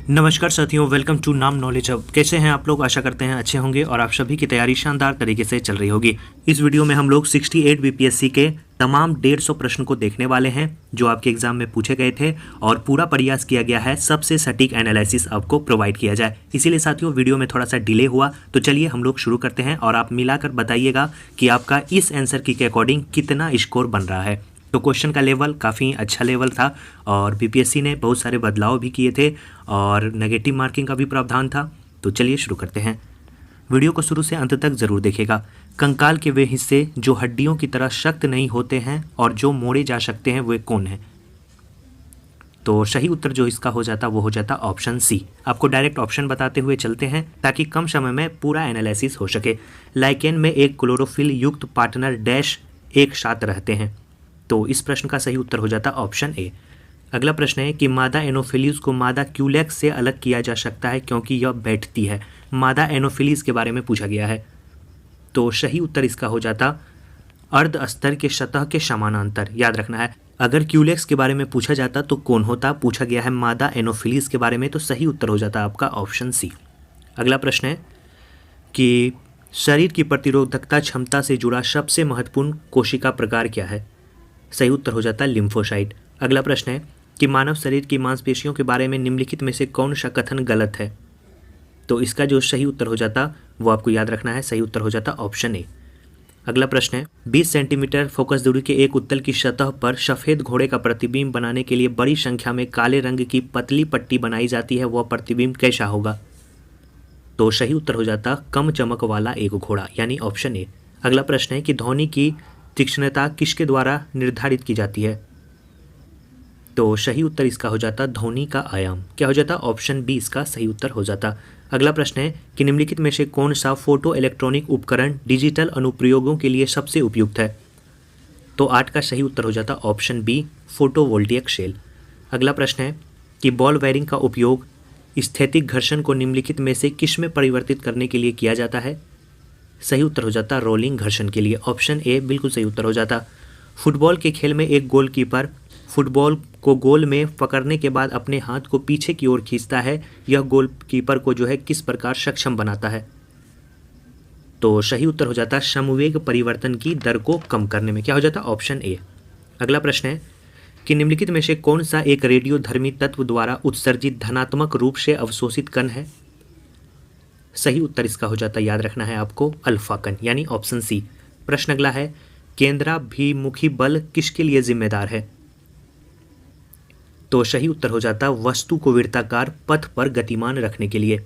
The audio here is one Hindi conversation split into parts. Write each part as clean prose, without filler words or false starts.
नमस्कार साथियों, वेलकम टू नाम नॉलेज हब। कैसे हैं आप लोग? आशा करते हैं अच्छे होंगे और आप सभी की तैयारी शानदार तरीके से चल रही होगी। इस वीडियो में हम लोग 68 बीपीएससी के तमाम 150 प्रश्न को देखने वाले हैं जो आपके एग्जाम में पूछे गए थे और पूरा प्रयास किया गया है सबसे सटीक एनालिसिस आपको प्रोवाइड किया जाए। इसीलिए साथियों वीडियो में थोड़ा सा डिले हुआ, तो चलिए हम लोग शुरू करते हैं और आप मिलाकर बताइएगा कि आपका इस आंसर की के अकॉर्डिंग कितना स्कोर बन रहा है। तो क्वेश्चन का लेवल काफ़ी अच्छा लेवल था और बीपीएससी ने बहुत सारे बदलाव भी किए थे और नेगेटिव मार्किंग का भी प्रावधान था। तो चलिए शुरू करते हैं। वीडियो को शुरू से अंत तक ज़रूर देखिएगा। कंकाल के वे हिस्से जो हड्डियों की तरह सख्त नहीं होते हैं और जो मोड़े जा सकते हैं वे कौन हैं? तो सही उत्तर जो इसका हो जाता वो हो जाता ऑप्शन सी। आपको डायरेक्ट ऑप्शन बताते हुए चलते हैं ताकि कम समय में पूरा एनालिसिस हो सके। लाइकेन में एक क्लोरोफिल युक्त पार्टनर डैश एक साथ रहते हैं। तो इस प्रश्न का सही उत्तर हो जाता ऑप्शन ए। अगला प्रश्न है कि मादा एनोफिलीज को मादा क्यूलेक्स से अलग किया जा सकता है क्योंकि यह बैठती है। मादा एनोफिलीज के बारे में पूछा गया है। तो सही उत्तर इसका हो जाता अर्ध स्तर के सतह के समानांतर। याद रखना है, अगर क्यूलेक्स के बारे में पूछा जाता तो कौन होता, पूछा गया है मादा एनोफिलीज के बारे में, तो सही उत्तर हो जाता आपका ऑप्शन सी। अगला प्रश्न है कि शरीर की प्रतिरोधकता क्षमता से जुड़ा सबसे महत्वपूर्ण कोशिका प्रकार क्या है? सही उत्तर हो जाता है लिम्फोसाइट। अगला प्रश्न है कि मानव शरीर की मांसपेशियों के बारे में निम्नलिखित में से कौन सा कथन गलत है? तो इसका जो सही उत्तर हो जाता वो आपको याद रखना है। सही उत्तर हो जाता ऑप्शन ए। अगला प्रश्न है 20 सेंटीमीटर फोकस दूरी के एक उत्तल की सतह पर सफ़ेद घोड़े का प्रतिबिंब बनाने के लिए बड़ी संख्या में काले रंग की पतली पट्टी बनाई जाती है, वह प्रतिबिंब कैसा होगा? तो सही उत्तर हो जाता कम चमक वाला एक घोड़ा, यानी ऑप्शन ए। अगला प्रश्न है कि ध्वनि की तीक्ष्णता किसके द्वारा निर्धारित की जाती है? तो सही उत्तर इसका हो जाता ध्वनि का आयाम। क्या हो जाता? ऑप्शन बी इसका सही उत्तर हो जाता। अगला प्रश्न है कि निम्नलिखित में से कौन सा फोटो इलेक्ट्रॉनिक उपकरण डिजिटल अनुप्रयोगों के लिए सबसे उपयुक्त है? तो 8 का सही उत्तर हो जाता ऑप्शन बी फोटोवोल्टिक सेल। अगला प्रश्न है कि बॉल बेयरिंग का उपयोग स्थैतिक घर्षण को निम्नलिखित में से किस में परिवर्तित करने के लिए किया जाता है? सही उत्तर हो जाता रोलिंग घर्षण के लिए। ऑप्शन ए बिल्कुल सही उत्तर हो जाता। फुटबॉल के खेल में एक गोलकीपर फुटबॉल को गोल में पकड़ने के बाद अपने हाथ को पीछे की ओर खींचता है। यह गोलकीपर को जो है किस प्रकार सक्षम बनाता है? तो सही उत्तर हो जाता समवेग परिवर्तन की दर को कम करने में। क्या हो जाता? Option A. अगला प्रश्न है कि निम्नलिखित में से कौन सा एक रेडियोधर्मी तत्व द्वारा उत्सर्जित धनात्मक रूप से अवशोषित कण है? सही उत्तर इसका हो जाता, याद रखना है आपको, अल्फा कण, यानी ऑप्शन सी। प्रश्न अगला है केंद्राभिमुखी बल किसके लिए जिम्मेदार है? तो सही उत्तर हो जाता वस्तु को वृत्ताकार पथ पर गतिमान रखने के लिए।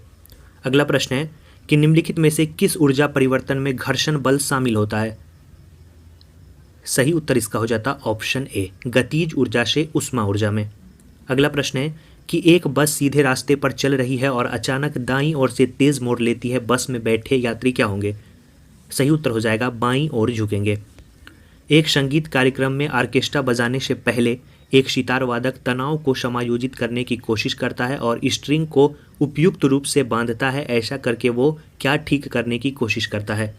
अगला प्रश्न है कि निम्नलिखित में से किस ऊर्जा परिवर्तन में घर्षण बल शामिल होता है? सही उत्तर इसका हो जाता ऑप्शन ए गतिज ऊर्जा से उष्मा ऊर्जा में। अगला प्रश्न है कि एक बस सीधे रास्ते पर चल रही है और अचानक दाईं ओर से तेज मोड़ लेती है, बस में बैठे यात्री क्या होंगे? सही उत्तर हो जाएगा बाईं ओर झुकेंगे। एक संगीत कार्यक्रम में ऑर्केस्ट्रा बजाने से पहले एक सितार वादक तनाव को समायोजित करने की कोशिश करता है और स्ट्रिंग को उपयुक्त रूप से बांधता है। ऐसा करके वो क्या ठीक करने की कोशिश करता है?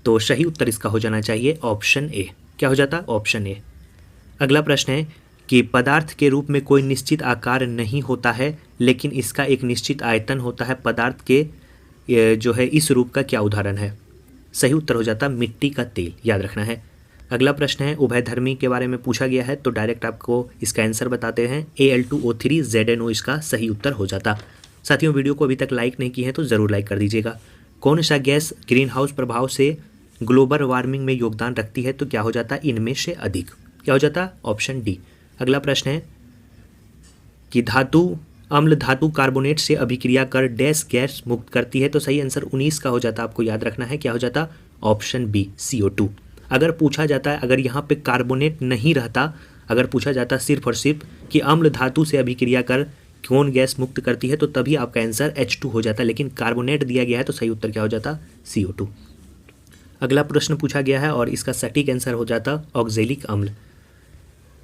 तो सही उत्तर इसका हो जाना चाहिए ऑप्शन ए। क्या हो जाता? Option A. अगला प्रश्न है कि पदार्थ के रूप में कोई निश्चित आकार नहीं होता है लेकिन इसका एक निश्चित आयतन होता है। पदार्थ के जो है इस रूप का क्या उदाहरण है? सही उत्तर हो जाता मिट्टी का तेल। याद रखना है। अगला प्रश्न है उभयधर्मी के बारे में पूछा गया है, तो डायरेक्ट आपको इसका आंसर बताते हैं। Al2O3 ZNO इसका सही उत्तर हो जाता। साथियों वीडियो को अभी तक लाइक नहीं की है तो ज़रूर लाइक कर दीजिएगा। कौन सा गैस ग्रीन हाउस प्रभाव से ग्लोबल वार्मिंग में योगदान रखती है? तो क्या हो जाता इनमें से अधिक। क्या हो जाता? Option D. अगला प्रश्न है कि धातु अम्ल धातु कार्बोनेट से अभिक्रिया कर डैश गैस मुक्त करती है, तो सही आंसर 19 का हो जाता। आपको याद रखना है। क्या हो जाता? Option b CO2। अगर पूछा जाता है, अगर यहाँ पे कार्बोनेट नहीं रहता, अगर पूछा जाता सिर्फ और सिर्फ कि अम्ल धातु से अभिक्रिया कर कौन गैस मुक्त करती है, तो तभी आपका आंसर H2 हो जाता, लेकिन कार्बोनेट दिया गया है तो सही उत्तर क्या हो जाता? CO2। अगला प्रश्न पूछा गया है और इसका सटीक आंसर हो जाता ऑक्जेलिक अम्ल।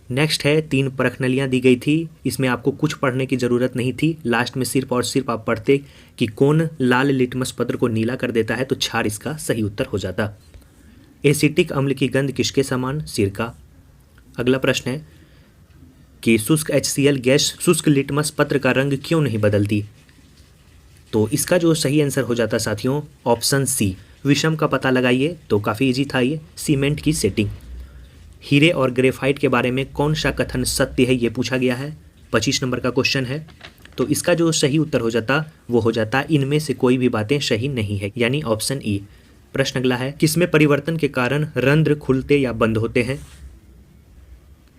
नेक्स्ट है 3 प्रश्नावलियाँ दी गई थी, इसमें आपको कुछ पढ़ने की ज़रूरत नहीं थी। लास्ट में सिर्फ और सिर्फ आप पढ़ते कि कौन लाल लिटमस पत्र को नीला कर देता है, तो क्षार इसका सही उत्तर हो जाता। एसिटिक अम्ल की गंध किसके समान? सिरका। अगला प्रश्न है कि शुष्क HCl गैस शुष्क लिटमस पत्र का रंग क्यों नहीं बदलती? तो इसका जो सही आंसर हो जाता साथियों ऑप्शन सी, विषम का पता लगाइए। तो काफ़ी इजी था ये, सीमेंट की सेटिंग। हीरे और ग्रेफाइट के बारे में कौन सा कथन सत्य है, ये पूछा गया है, 25 नंबर का क्वेश्चन है। तो इसका जो सही उत्तर हो जाता वो हो जाता इनमें से कोई भी बातें सही नहीं है, यानी ऑप्शन ई। प्रश्न अगला है, किसमें परिवर्तन के कारण रंध्र खुलते या बंद होते हैं?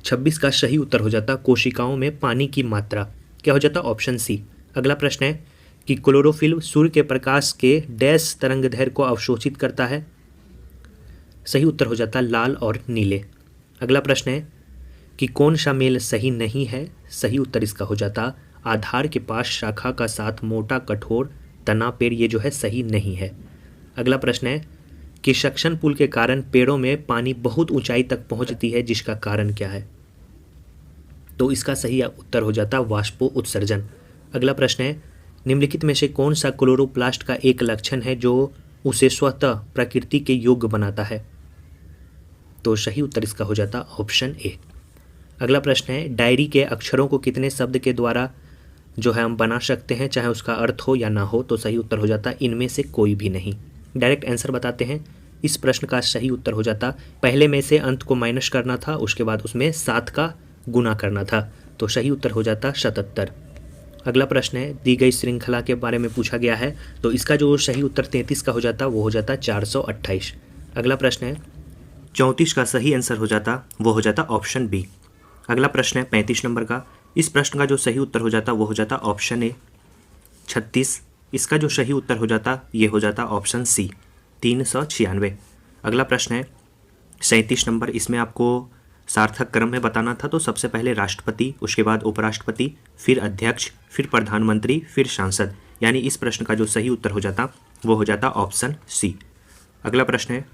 26 का सही उत्तर हो जाता कोशिकाओं में पानी की मात्रा। क्या हो जाता? Option c. अगला प्रश्न है कि क्लोरोफिल सूर्य के प्रकाश के डैश तरंगदैर्घ्य को अवशोषित करता है? सही उत्तर हो जाता लाल और नीले। अगला प्रश्न है कि कौन सा मेल सही नहीं है? सही उत्तर इसका हो जाता आधार के पास शाखा का साथ मोटा कठोर तना पेड़, ये जो है सही नहीं है। अगला प्रश्न है कि सक्शन पुल के कारण पेड़ों में पानी बहुत ऊंचाई तक पहुंचती है, जिसका कारण क्या है? तो इसका सही उत्तर हो जाता वाष्पो उत्सर्जन। अगला प्रश्न है निम्नलिखित में से कौन सा क्लोरोप्लास्ट का एक लक्षण है जो उसे स्वतः प्रकृति के योग्य बनाता है? तो सही उत्तर इसका हो जाता ऑप्शन ए। अगला प्रश्न है डायरी के अक्षरों को कितने शब्द के द्वारा जो है हम बना सकते हैं, चाहे उसका अर्थ हो या ना हो? तो सही उत्तर हो जाता इनमें से कोई भी नहीं। डायरेक्ट आंसर बताते हैं। इस प्रश्न का सही उत्तर हो जाता पहले में से अंत को माइनस करना था, उसके बाद उसमें 7 का गुना करना था। तो सही उत्तर हो जाता 77। अगला प्रश्न है दी गई श्रृंखला के बारे में पूछा गया है, तो इसका जो सही उत्तर 33 का हो जाता वो हो जाता 428। अगला प्रश्न है 34 का सही आंसर हो जाता वो हो जाता ऑप्शन बी। अगला प्रश्न है 35 नंबर का। इस प्रश्न का जो सही उत्तर हो जाता वो हो जाता ऑप्शन ए 36। इसका जो सही उत्तर हो जाता ये हो जाता ऑप्शन सी 396। अगला प्रश्न है 37 नंबर। इसमें आपको सार्थक क्रम में बताना था, तो सबसे पहले राष्ट्रपति, उसके बाद उपराष्ट्रपति, फिर अध्यक्ष, फिर प्रधानमंत्री, फिर सांसद, यानी इस प्रश्न का जो सही उत्तर हो जाता वो हो जाता ऑप्शन सी। अगला प्रश्न है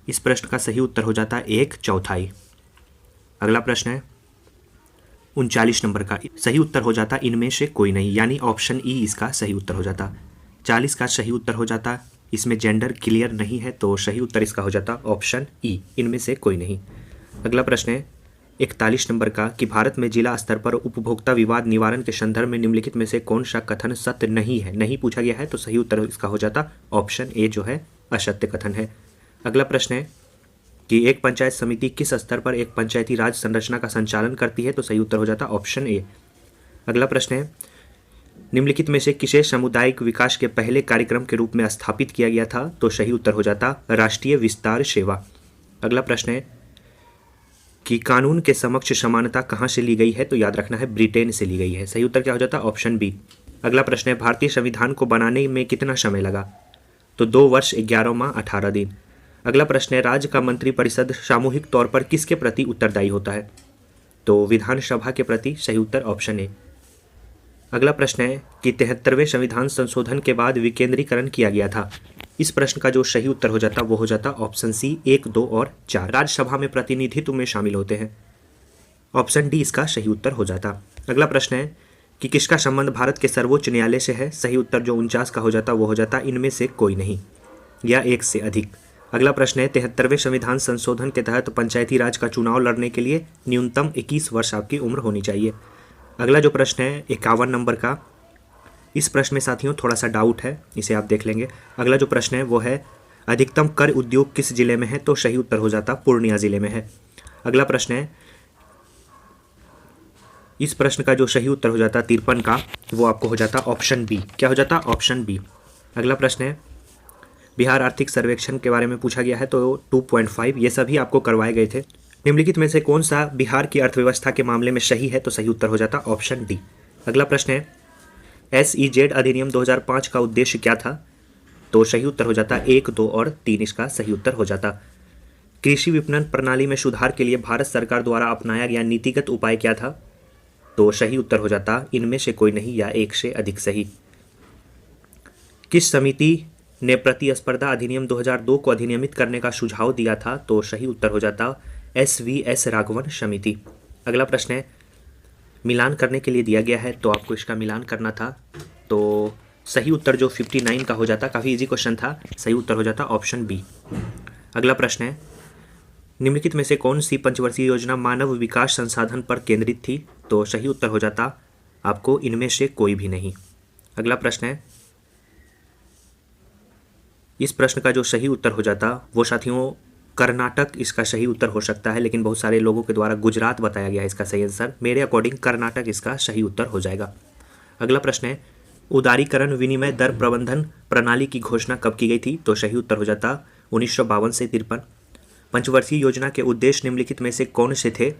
इस प्रश्न का सही उत्तर हो जाता 1/4। अगला प्रश्न है 39 नंबर का। सही उत्तर हो जाता इनमें से कोई नहीं, यानी ऑप्शन ई इसका सही उत्तर हो जाता। 40 का सही उत्तर हो जाता इसमें जेंडर क्लियर नहीं है, तो सही उत्तर इसका हो जाता ऑप्शन ई, इनमें से कोई नहीं। अगला प्रश्न है 41 नंबर का कि भारत में जिला स्तर पर उपभोक्ता विवाद निवारण के संदर्भ में निम्नलिखित में से कौन सा कथन सत्य नहीं है? नहीं पूछा गया है, तो सही उत्तर इसका हो जाता ऑप्शन ए जो है असत्य कथन है। अगला प्रश्न है कि एक पंचायत समिति किस स्तर पर एक पंचायती राज संरचना का संचालन करती है? तो सही उत्तर हो जाता ऑप्शन ए। अगला प्रश्न है निम्नलिखित में से किसे सामुदायिक विकास के पहले कार्यक्रम के रूप में स्थापित किया गया था? तो सही उत्तर हो जाता राष्ट्रीय विस्तार सेवा। अगला प्रश्न है कि कानून के समक्ष समानता कहाँ से ली गई है? तो याद रखना है ब्रिटेन से ली गई है। सही उत्तर क्या हो जाता ऑप्शन बी। अगला प्रश्न है भारतीय संविधान को बनाने में कितना समय लगा? तो 2 वर्ष 11 माह 18 दिन। अगला प्रश्न है राज्य का मंत्रिपरिषद सामूहिक तौर पर किसके प्रति उत्तरदायी होता है? तो विधानसभा के प्रति। सही उत्तर ऑप्शन ए। अगला प्रश्न है कि 73वें संविधान संशोधन के बाद विकेंद्रीकरण किया गया था। इस प्रश्न का जो सही उत्तर हो जाता वो हो जाता ऑप्शन सी 1, 2 और 4 राज्यसभा में प्रतिनिधित्व में शामिल होते हैं। ऑप्शन डी इसका सही उत्तर हो जाता। अगला प्रश्न है कि किसका संबंध भारत के सर्वोच्च न्यायालय से है? सही उत्तर जो 49 का हो जाता वो हो जाता इनमें से कोई नहीं या एक से अधिक। अगला प्रश्न है 73वें संविधान संशोधन के तहत पंचायती राज का चुनाव लड़ने के लिए न्यूनतम 21 वर्ष आपकी उम्र होनी चाहिए। अगला जो प्रश्न है 51 नंबर का। इस प्रश्न में साथियों थोड़ा सा डाउट है, इसे आप देख लेंगे। अगला जो प्रश्न है वो है अधिकतम कर उद्योग किस जिले में है? तो सही उत्तर हो जाता पूर्णिया जिले में है। अगला प्रश्न है इस प्रश्न का जो सही उत्तर हो जाता 53 का, वो आपको हो जाता ऑप्शन बी। क्या हो जाता ऑप्शन बी। अगला प्रश्न है बिहार आर्थिक सर्वेक्षण के बारे में पूछा गया है, तो 2.5 ये सभी आपको करवाए गए थे। निम्नलिखित में से कौन सा बिहार की अर्थव्यवस्था के मामले में सही है? तो सही उत्तर हो जाता ऑप्शन डी। अगला प्रश्न है SEZ अधिनियम 2005 का उद्देश्य क्या था? तो सही उत्तर हो जाता 1, 2 और 3 इसका सही उत्तर हो जाता। कृषि विपणन प्रणाली में सुधार के लिए भारत सरकार द्वारा अपनाया गया नीतिगत उपाय क्या था? तो सही उत्तर हो जाता इनमें से कोई नहीं या एक से अधिक सही। किस समिति ने प्रतिस्पर्धा अधिनियम 2002 को अधिनियमित करने का सुझाव दिया था? तो सही उत्तर हो जाता SVS राघवन समिति। अगला प्रश्न है मिलान करने के लिए दिया गया है, तो आपको इसका मिलान करना था। तो सही उत्तर जो 59 का हो जाता, काफ़ी इजी क्वेश्चन था, सही उत्तर हो जाता ऑप्शन बी। अगला प्रश्न है निम्नलिखित में से कौन सी पंचवर्षीय योजना मानव विकास संसाधन पर केंद्रित थी? तो सही उत्तर हो जाता आपको इनमें से कोई भी नहीं। अगला प्रश्न है, इस प्रश्न का जो सही उत्तर हो जाता वो साथियों कर्नाटक इसका सही उत्तर हो सकता है, लेकिन बहुत सारे लोगों के द्वारा गुजरात बताया गया है इसका सही आंसर। मेरे अकॉर्डिंग कर्नाटक इसका सही उत्तर हो जाएगा। अगला प्रश्न है, उदारीकरण विनिमय दर प्रबंधन प्रणाली की घोषणा कब की गई थी? तो सही उत्तर हो जाता 1952 से 53। पंचवर्षीय योजना के उद्देश्य निम्नलिखित में से कौन से थे?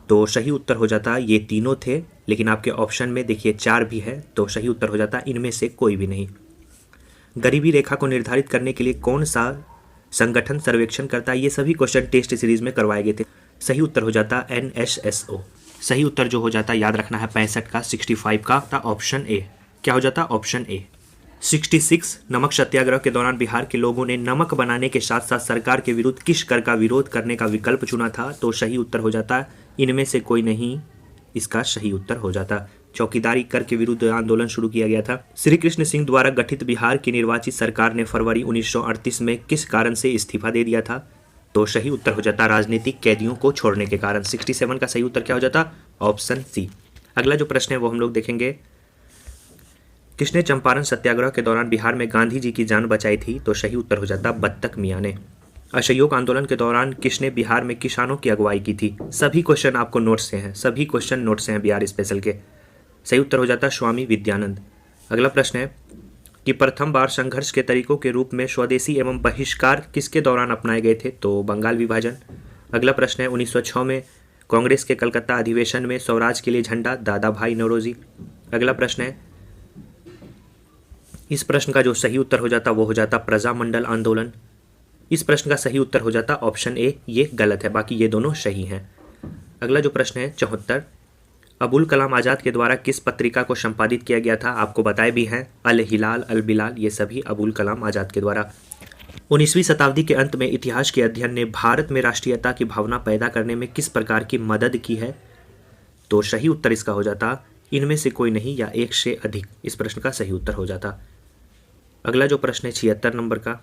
तो सही उत्तर हो जाता ये तीनों थे, लेकिन आपके ऑप्शन में देखिए 4 भी है, तो सही उत्तर हो जाता इनमें से कोई भी नहीं। गरीबी रेखा को निर्धारित करने के लिए कौन सा संगठन सर्वेक्षण करता है? ये सभी क्वेश्चन टेस्ट सीरीज में करवाए गए थे। सही उत्तर हो जाता NSSO। सही उत्तर जो हो जाता याद रखना है 65 का 65 का था ऑप्शन ए। क्या हो जाता? Option A. 66 नमक सत्याग्रह के दौरान बिहार के लोगों ने नमक बनाने के साथ साथ सरकार के विरुद्ध किस कर का विरोध करने का विकल्प चुना था? तो सही उत्तर हो जाता इनमें से कोई नहीं, इसका सही उत्तर हो जाता चौकीदारी कर के विरुद्ध आंदोलन शुरू किया गया था। श्री कृष्ण सिंह द्वारा गठित बिहार की निर्वाचित सरकार ने फरवरी 1938 में किस कारण से इस्तीफा दे दिया था? तो सही उत्तर हो जाता राजनीतिक कैदियों को छोड़ने के कारण। 67 का सही उत्तर क्या हो जाता? Option c. अगला जो प्रश्न है वो हम लोग देखेंगे, किसने चंपारण सत्याग्रह के दौरान बिहार में गांधी जी की जान बचाई थी? तो सही उत्तर हो जाता बत्तख मियाँ ने। असहयोग आंदोलन के दौरान किसने बिहार में किसानों की अगुवाई की थी? सभी क्वेश्चन आपको नोट से हैं, सभी क्वेश्चन नोट से हैं बिहार स्पेशल के। सही उत्तर हो जाता स्वामी विद्यानंद। अगला प्रश्न है कि प्रथम बार संघर्ष के तरीकों के रूप में स्वदेशी एवं बहिष्कार किसके दौरान अपनाए गए थे? तो बंगाल विभाजन। अगला प्रश्न है 1906 में कांग्रेस के कलकत्ता अधिवेशन में स्वराज के लिए झंडा दादा भाई नौरोजी। अगला प्रश्न है, इस प्रश्न का जो सही उत्तर हो जाता वो हो जाता प्रजामंडल आंदोलन। इस प्रश्न का सही उत्तर हो जाता ऑप्शन ए, ये गलत है, बाकी ये दोनों सही हैं। अगला जो प्रश्न है 74, अबुल कलाम आज़ाद के द्वारा किस पत्रिका को संपादित किया गया था? आपको बताए भी हैं, अल हिलाल, अल बिलाल, ये सभी अबुल कलाम आज़ाद के द्वारा। 19वीं शताब्दी के अंत में इतिहास के अध्ययन ने भारत में राष्ट्रीयता की भावना पैदा करने में किस प्रकार की मदद की है? तो सही उत्तर इसका हो जाता इनमें से कोई नहीं या एक से अधिक, इस प्रश्न का सही उत्तर हो जाता। अगला जो प्रश्न है 76 नंबर का,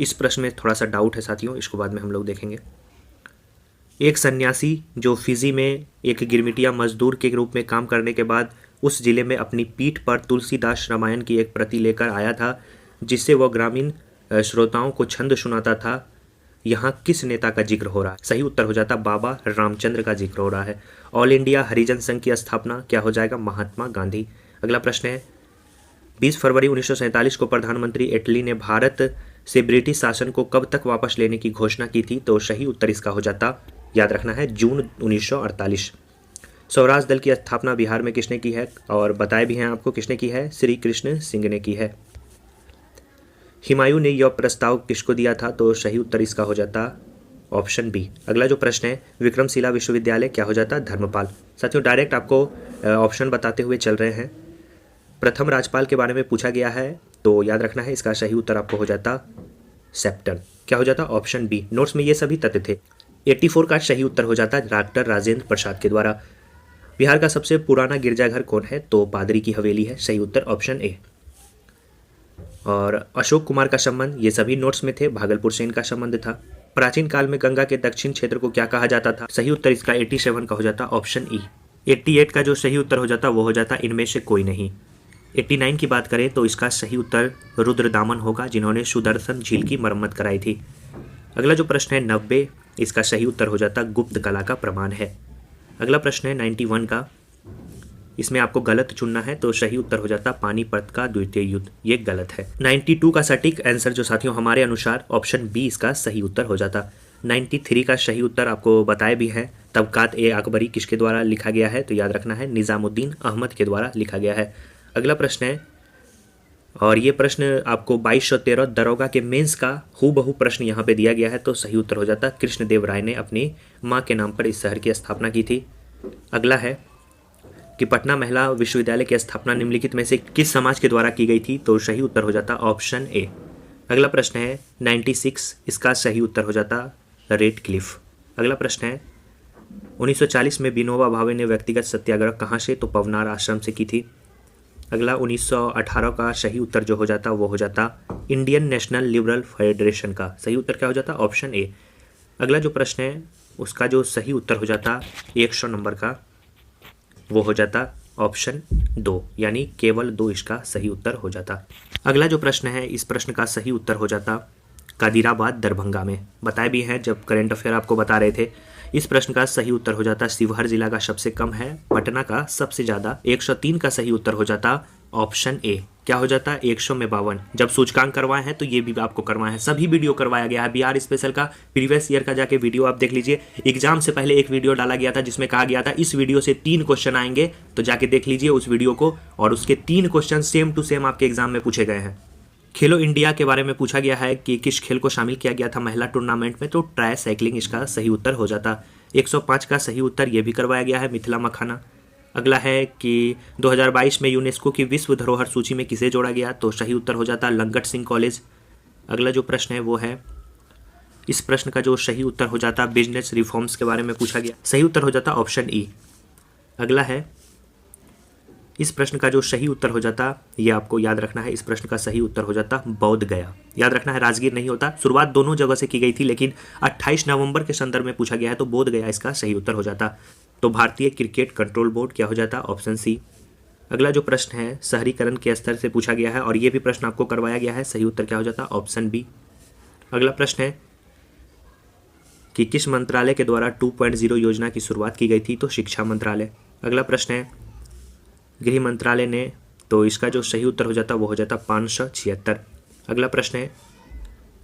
इस प्रश्न में थोड़ा सा डाउट है साथियों, इसको बाद में हम लोग देखेंगे। एक सन्यासी जो फिजी में एक गिरमिटिया मजदूर के रूप में काम करने के बाद उस जिले में अपनी पीठ पर तुलसीदास रामायण की एक प्रति लेकर आया था, जिससे वह ग्रामीण श्रोताओं को छंद सुनाता था, यहाँ किस नेता का जिक्र हो रहा है? सही उत्तर हो जाता बाबा रामचंद्र का जिक्र हो रहा है। ऑल इंडिया हरिजन संघ की स्थापना क्या हो जाएगा? महात्मा गांधी। अगला प्रश्न है 20 फरवरी 1947 को प्रधानमंत्री एटली ने भारत से ब्रिटिश शासन को कब तक वापस लेने की घोषणा की थी? तो सही उत्तर इसका हो जाता, याद रखना है, जून 1948। स्वराज दल की स्थापना बिहार में किसने की है? और बताए भी हैं आपको किसने की है, श्री कृष्ण सिंह ने की है। हुमायूं ने यह प्रस्ताव किसको दिया था? तो सही उत्तर इसका हो जाता ऑप्शन बी। अगला जो प्रश्न है विक्रमशिला विश्वविद्यालय क्या हो जाता? धर्मपाल। साथियों डायरेक्ट आपको ऑप्शन बताते हुए चल रहे हैं। प्रथम राज्यपाल के बारे में पूछा गया है, तो याद रखना है इसका सही उत्तर आपको हो जाता सेप्टन। क्या हो जाता? Option B. नोट्स में ये सभी तथ्य थे। 84 का सही उत्तर हो जाता डॉक्टर राजेंद्र प्रसाद के द्वारा। बिहार का सबसे पुराना गिरजाघर कौन है? तो पादरी की हवेली है। सही उत्तर ऑप्शन ए। और अशोक कुमार का संबंध, ये सभी नोट्स में थे, भागलपुर से इनका संबंध था। प्राचीन काल में गंगा के दक्षिण क्षेत्र को क्या कहा जाता था? सही उत्तर इसका 87 का हो जाता ऑप्शन ई। 88 का जो सही उत्तर हो जाता वो हो जाता इनमें से कोई नहीं। 89 की बात करें तो इसका सही उत्तर रुद्रदामन होगा, जिन्होंने सुदर्शन झील की मरम्मत कराई थी। अगला जो प्रश्न है 90, इसका सही उत्तर हो जाता गुप्त कला का प्रमाण है। अगला प्रश्न है 91 का, इसमें आपको गलत चुनना है, तो सही उत्तर हो जाता पानीपत का द्वितीय युद्ध, ये गलत है। 92 का सटीक आंसर जो साथियों हमारे अनुसार ऑप्शन बी इसका सही उत्तर हो जाता। 93 का सही उत्तर आपको बताए भी हैं, तबकात ए अकबरी किसके द्वारा लिखा गया है? तो याद रखना है निज़ामुद्दीन अहमद के द्वारा लिखा गया है। अगला प्रश्न है, और ये प्रश्न आपको 2213 दरोगा के मेंस का हूबहू प्रश्न यहाँ पे दिया गया है, तो सही उत्तर हो जाता कृष्णदेव राय ने अपनी माँ के नाम पर इस शहर की स्थापना की थी। अगला है कि पटना महिला विश्वविद्यालय की स्थापना निम्नलिखित में से किस समाज के द्वारा की गई थी? तो सही उत्तर हो जाता ऑप्शन ए। अगला प्रश्न है 96, इसका सही उत्तर हो जाता रेड क्लिफ। अगला प्रश्न है 1940 में विनोबा भावे ने व्यक्तिगत सत्याग्रह कहाँ से? तो पवनार आश्रम से की थी। अगला 1918 का सही उत्तर जो हो जाता वो हो जाता इंडियन नेशनल लिबरल फेडरेशन का। सही उत्तर क्या हो जाता? Option A. अगला जो प्रश्न है उसका जो सही उत्तर हो जाता 100 नंबर का, वो हो जाता ऑप्शन 2, यानी केवल 2 इसका सही उत्तर हो जाता। अगला जो प्रश्न है इस प्रश्न का सही उत्तर हो जाता कादिराबाद दरभंगा में। बताए भी हैं जब करंट अफेयर आपको बता रहे थे। इस प्रश्न का सही उत्तर हो जाता शिवहर जिला का सबसे कम है, पटना का सबसे ज़्यादा। 103 का सही उत्तर हो जाता ऑप्शन ए। क्या हो जाता है 152। जब सूचकांक करवाए हैं तो ये भी आपको करवाए हैं, सभी वीडियो करवाया गया है। बिहार स्पेशल का प्रीवियस ईयर का जाके वीडियो आप देख लीजिए। एग्जाम से पहले एक वीडियो डाला गया था जिसमें कहा गया था इस वीडियो से 3 क्वेश्चन आएंगे, तो जाके देख लीजिए उस वीडियो को, और उसके 3 क्वेश्चन सेम टू सेम आपके एग्जाम में पूछे गए हैं। खेलो इंडिया के बारे में पूछा गया है कि किस खेल को शामिल किया गया था महिला टूर्नामेंट में, तो ट्राई साइकिलिंग इसका सही उत्तर हो जाता। 105 का सही उत्तर ये भी करवाया गया है, मिथिला मखाना। अगला है कि 2022 में यूनेस्को की विश्व धरोहर सूची में किसे जोड़ा गया, तो सही उत्तर हो जाता लंगट सिंह कॉलेज। अगला जो प्रश्न है वो है, इस प्रश्न का जो सही उत्तर हो जाता बिजनेस रिफॉर्म्स के बारे में पूछा गया, सही उत्तर हो जाता ऑप्शन ई। अगला है, इस प्रश्न का जो सही उत्तर हो जाता, ये आपको याद रखना है, इस प्रश्न का सही उत्तर हो जाता बोध गया। याद रखना है, राजगीर नहीं होता। शुरुआत दोनों जगह से की गई थी, लेकिन 28 नवंबर के संदर्भ में पूछा गया है, तो बोध गया इसका सही उत्तर हो जाता। तो भारतीय क्रिकेट कंट्रोल बोर्ड क्या हो जाता, ऑप्शन सी। अगला जो प्रश्न है शहरीकरण के स्तर से पूछा गया है, और ये भी प्रश्न आपको करवाया गया है, सही उत्तर क्या हो जाता, ऑप्शन बी। अगला प्रश्न है कि किस मंत्रालय के द्वारा 2.0 योजना की शुरुआत की गई थी, तो शिक्षा मंत्रालय। अगला प्रश्न है गृह मंत्रालय ने, तो इसका जो सही उत्तर हो जाता वो हो जाता 576। अगला प्रश्न है,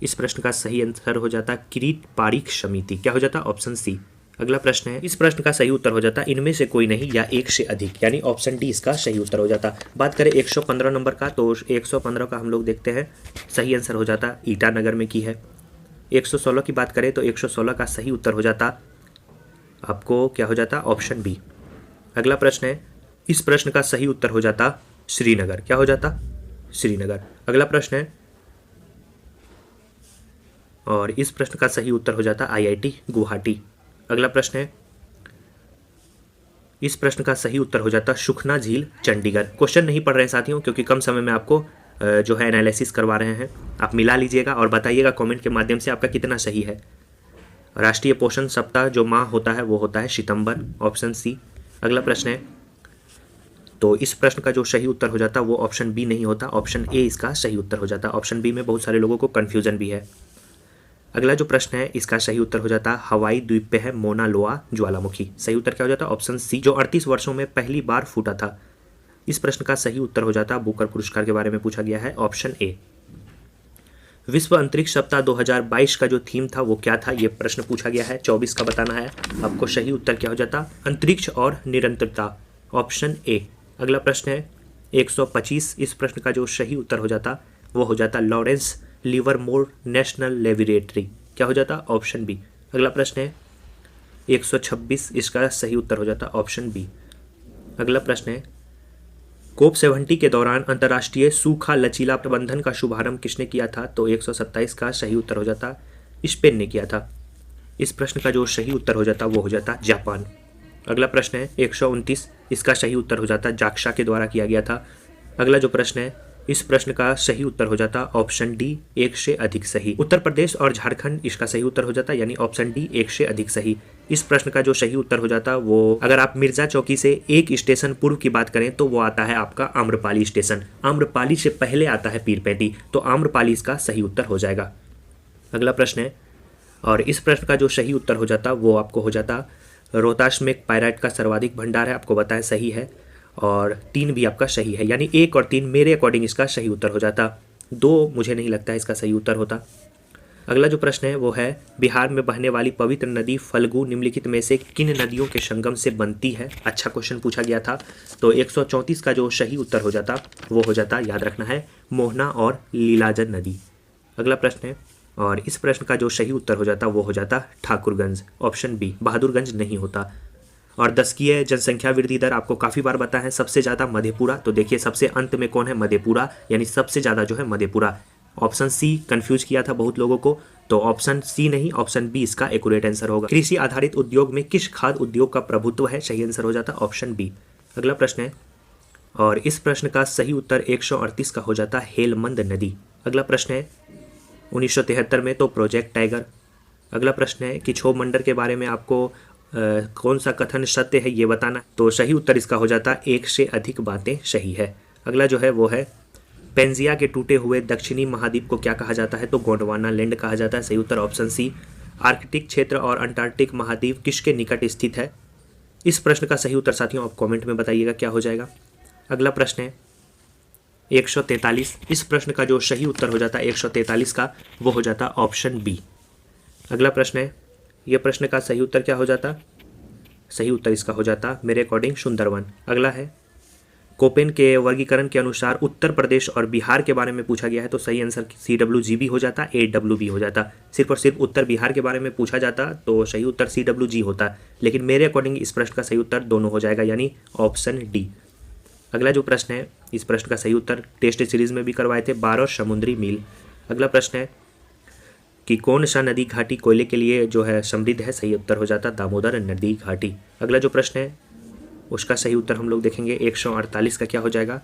इस प्रश्न का सही आंसर हो जाता किरीट पारीख समिति, क्या हो जाता, ऑप्शन सी। अगला प्रश्न है, इस प्रश्न का सही उत्तर हो जाता इनमें से कोई नहीं या एक से अधिक, यानी ऑप्शन डी इसका सही उत्तर हो जाता। बात करें 115 नंबर का, तो 115 का हम लोग देखते हैं, सही आंसर हो जाता ईटानगर में की है। 116 की बात करें तो 116 का सही उत्तर हो जाता आपको क्या हो जाता, ऑप्शन बी। अगला प्रश्न है, इस प्रश्न का सही उत्तर हो जाता श्रीनगर, क्या हो जाता, श्रीनगर। अगला प्रश्न है, और इस प्रश्न का सही उत्तर हो जाता IIT गुवाहाटी। अगला प्रश्न है, इस प्रश्न का सही उत्तर हो जाता सुखना झील चंडीगढ़। क्वेश्चन नहीं पढ़ रहे हैं साथियों, क्योंकि कम समय में आपको जो है एनालिसिस करवा रहे हैं। आप मिला लीजिएगा और बताइएगा कमेंट के माध्यम से आपका कितना सही है। राष्ट्रीय पोषण सप्ताह जो माह होता है वो होता है सितंबर, ऑप्शन सी। अगला प्रश्न है, तो इस प्रश्न का जो सही उत्तर हो जाता वो ऑप्शन बी नहीं होता, ऑप्शन ए इसका सही उत्तर हो जाता। ऑप्शन बी में बहुत सारे लोगों को कन्फ्यूजन भी है। अगला जो प्रश्न है इसका सही उत्तर हो जाता हवाई द्वीप पे है मोना लोआ ज्वालामुखी, सही उत्तर क्या हो जाता, ऑप्शन सी, जो 38 वर्षों में पहली बार फूटा था। इस प्रश्न का सही उत्तर हो जाता बुकर पुरस्कार के बारे में पूछा गया है, ऑप्शन ए। विश्व अंतरिक्ष सप्ताह 2022 का जो थीम था वो क्या था, ये प्रश्न पूछा गया है, 24 का बताना है आपको। सही उत्तर क्या हो जाता, अंतरिक्ष और निरंतरता, ऑप्शन ए। अगला प्रश्न है 125, इस प्रश्न का जो सही उत्तर हो जाता वो हो जाता लॉरेंस लिवरमोर नेशनल लेबोरेटरी, क्या हो जाता, ऑप्शन बी। अगला प्रश्न है 126, इसका सही उत्तर हो जाता ऑप्शन बी। अगला प्रश्न है कोप 70 के दौरान अंतर्राष्ट्रीय सूखा लचीला प्रबंधन का शुभारंभ किसने किया था, तो 127 का सही उत्तर हो जाता स्पेन ने किया था। इस प्रश्न का जो सही उत्तर हो जाता वो हो जाता जापान। अगला प्रश्न है 129, इसका सही उत्तर हो जाता जाक्सा के द्वारा किया गया था। अगला जो प्रश्न है इस प्रश्न का सही उत्तर हो जाता ऑप्शन डी, एक से अधिक सही। उत्तर प्रदेश और झारखंड इसका सही उत्तर हो जाता, यानी ऑप्शन डी, एक से अधिक सही। इस प्रश्न का जो सही उत्तर हो जाता वो, अगर आप मिर्जा चौकी से एक स्टेशन पूर्व की बात करें तो वो आता है आपका आम्रपाली स्टेशन। आम्रपाली से पहले आता है पीरपैंती, तो आम्रपाली इसका सही उत्तर हो जाएगा। अगला प्रश्न है, और इस प्रश्न का जो सही उत्तर हो जाता वो आपको हो जाता रोहतास में पायराइट का सर्वाधिक भंडार है, आपको बताएं सही है, और 3 भी आपका सही है, यानी 1 और 3 मेरे अकॉर्डिंग इसका सही उत्तर हो जाता। 2 मुझे नहीं लगता इसका सही उत्तर होता। अगला जो प्रश्न है वो है बिहार में बहने वाली पवित्र नदी फल्गु निम्नलिखित में से किन नदियों के संगम से बनती है, अच्छा क्वेश्चन पूछा गया था। तो 134 का जो सही उत्तर हो जाता वो हो जाता, याद रखना है, मोहना और लीलाजन नदी। अगला प्रश्न है, और इस प्रश्न का जो सही उत्तर हो जाता वो हो जाता ठाकुरगंज, ऑप्शन बी, बहादुरगंज नहीं होता। और 10कीय जनसंख्या वृद्धि दर आपको काफ़ी बार बताया है, सबसे ज़्यादा मधेपुरा, तो देखिए सबसे अंत में कौन है, मधेपुरा, यानी सबसे ज़्यादा जो है मधेपुरा। ऑप्शन सी कंफ्यूज किया था बहुत लोगों को, तो ऑप्शन सी नहीं, ऑप्शन बी इसका एक्यूरेट आंसर होगा। कृषि आधारित उद्योग में किस खाद्य उद्योग का प्रभुत्व है, सही आंसर हो जाता ऑप्शन बी। अगला प्रश्न है, और इस प्रश्न का सही उत्तर 138 का हो जाता हेलमंद नदी। अगला प्रश्न है 1973 में तो प्रोजेक्ट टाइगर। अगला प्रश्न है कि क्षोभ मंडल के बारे में आपको कौन सा कथन सत्य है ये बताना। तो सही उत्तर इसका हो जाता एक से अधिक बातें सही है। अगला जो है वो है पेंजिया के टूटे हुए दक्षिणी महाद्वीप को क्या कहा जाता है। तो गोंडवाना लैंड कहा जाता है। सही उत्तर ऑप्शन सी। आर्कटिक क्षेत्र और अंटार्कटिक महाद्वीप किसके निकट स्थित है। इस प्रश्न का सही उत्तर साथियों आप कमेंट में बताइएगा क्या हो जाएगा। अगला प्रश्न है 143। इस प्रश्न का जो सही उत्तर हो जाता है 143 का वो हो जाता ऑप्शन बी। अगला प्रश्न है, यह प्रश्न का सही उत्तर क्या हो जाता। सही उत्तर इसका हो जाता मेरे अकॉर्डिंग सुंदरवन। अगला है कोपेन के वर्गीकरण के अनुसार उत्तर प्रदेश और बिहार के बारे में पूछा गया है। तो सही आंसर CWG हो जाता, AWB हो जाता। सिर्फ और सिर्फ उत्तर बिहार के बारे में पूछा जाता तो सही उत्तर CWG होता, लेकिन मेरे अकॉर्डिंग इस प्रश्न का सही उत्तर दोनों हो जाएगा, यानी ऑप्शन डी। अगला जो प्रश्न है, इस प्रश्न का सही उत्तर टेस्ट सीरीज में भी करवाए थे 12 समुद्री मील। अगला प्रश्न है कि कौन सा नदी घाटी कोयले के लिए जो है समृद्ध है। सही उत्तर हो जाता दामोदर नदी घाटी। अगला जो प्रश्न है उसका सही उत्तर हम लोग देखेंगे 148 का क्या हो जाएगा,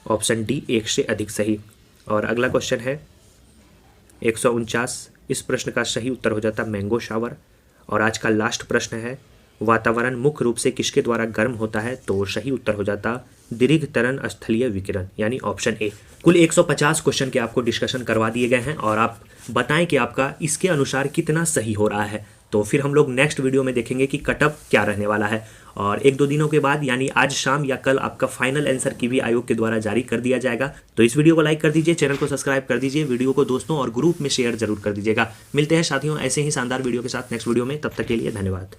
ऑप्शन डी 1 से अधिक सही। और अगला क्वेश्चन है 149। इस प्रश्न का सही उत्तर हो जाता मैंगो शावर। और आज का लास्ट प्रश्न है वातावरण मुख्य रूप से किसके द्वारा गर्म होता है। तो सही उत्तर हो जाता दीर्घ तरंग स्थलीय विकिरण, यानी ऑप्शन ए। कुल 150 क्वेश्चन के आपको डिस्कशन करवा दिए गए हैं और आप बताएं कि आपका इसके अनुसार कितना सही हो रहा है। तो फिर हम लोग नेक्स्ट वीडियो में देखेंगे कि कटअप क्या रहने वाला है। और 1-2 दिनों के बाद यानी आज शाम या कल आपका फाइनल आंसर की भी आयोग के द्वारा जारी कर दिया जाएगा। तो इस वीडियो को लाइक कर दीजिए, चैनल को सब्सक्राइब कर दीजिए, वीडियो को दोस्तों और ग्रुप में शेयर जरूर कर दीजिएगा। मिलते हैं साथियों ऐसे ही शानदार वीडियो के साथ नेक्स्ट वीडियो में, तब तक के लिए धन्यवाद।